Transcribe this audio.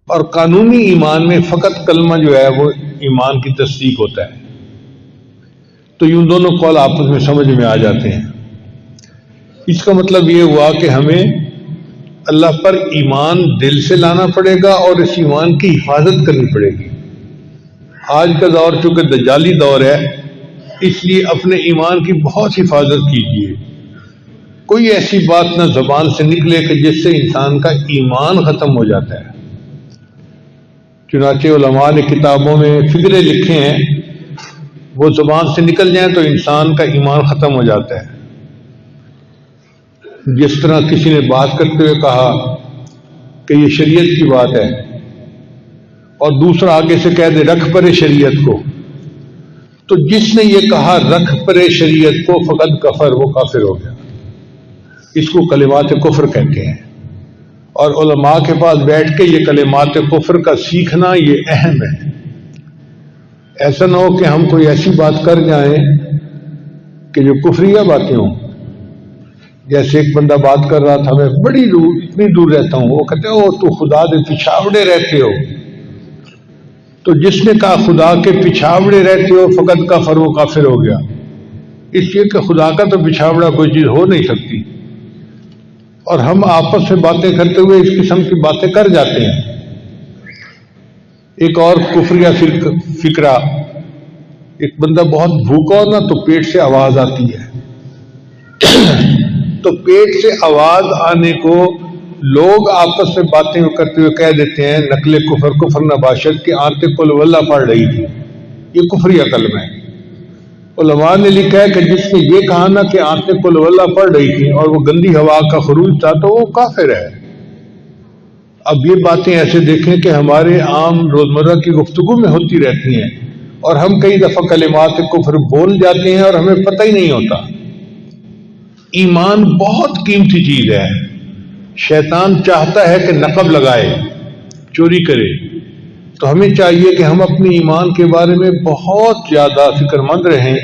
اور قانونی ایمان میں فقط کلمہ جو ہے وہ ایمان کی تصدیق ہوتا ہے. تو یوں دونوں قول آپس میں سمجھ میں آ جاتے ہیں. اس کا مطلب یہ ہوا کہ ہمیں اللہ پر ایمان دل سے لانا پڑے گا اور اس ایمان کی حفاظت کرنی پڑے گی. آج کا دور چونکہ دجالی دور ہے، اس لیے اپنے ایمان کی بہت حفاظت کیجیے. کوئی ایسی بات نہ زبان سے نکلے کہ جس سے انسان کا ایمان ختم ہو جاتا ہے. چنانچہ علماء نے کتابوں میں فقرے لکھے ہیں، وہ زبان سے نکل جائیں تو انسان کا ایمان ختم ہو جاتا ہے. جس طرح کسی نے بات کرتے ہوئے کہا کہ یہ شریعت کی بات ہے اور دوسرا آگے سے کہہ دے رکھ پرے شریعت کو، تو جس نے یہ کہا رکھ پرے شریعت کو فقط کفر، وہ کافر ہو گیا. اس کو کلمات کفر کہتے ہیں. اور علماء کے پاس بیٹھ کے یہ کلمات کفر کا سیکھنا یہ اہم ہے. ایسا نہ ہو کہ ہم کوئی ایسی بات کر جائیں کہ جو کفریہ باتیں ہوں. جیسے ایک بندہ بات کر رہا تھا، میں بڑی دور، اتنی دور رہتا ہوں، وہ کہتے ہیں تو خدا کے پچھاوڑے رہتے ہو. تو جس نے کہا خدا کے پچھاوڑے رہتے ہو فقط کفر، وہ کافر ہو گیا. اس لیے کہ خدا کا تو پچھاوڑا کوئی چیز ہو نہیں سکتی. اور ہم آپس میں باتیں کرتے ہوئے اس قسم کی باتیں کر جاتے ہیں. ایک اور کفریہ فکرہ، ایک بندہ بہت بھوکا ہو نا تو پیٹ سے آواز آتی ہے، تو پیٹ سے آواز آنے کو لوگ آپس میں باتیں کرتے ہوئے کہہ دیتے ہیں نقل کفر نباشت کے آنتے قل واللہ پڑھ رہی تھی. یہ کفریہ کلمہ ہے. علماء نے لکھا ہے کہ جس نے یہ کہا نا کہ آنتے قل واللہ پڑھ رہی تھی اور وہ گندی ہوا کا خروج تھا تو وہ کافر ہے. اب یہ باتیں ایسے دیکھیں کہ ہمارے عام روزمرہ کی گفتگو میں ہوتی رہتی ہیں اور ہم کئی دفعہ کلمات کفر بول جاتے ہیں اور ہمیں پتہ ہی نہیں ہوتا. ایمان بہت قیمتی چیز ہے. شیطان چاہتا ہے کہ نقب لگائے، چوری کرے. تو ہمیں چاہیے کہ ہم اپنے ایمان کے بارے میں بہت زیادہ فکر مند رہیں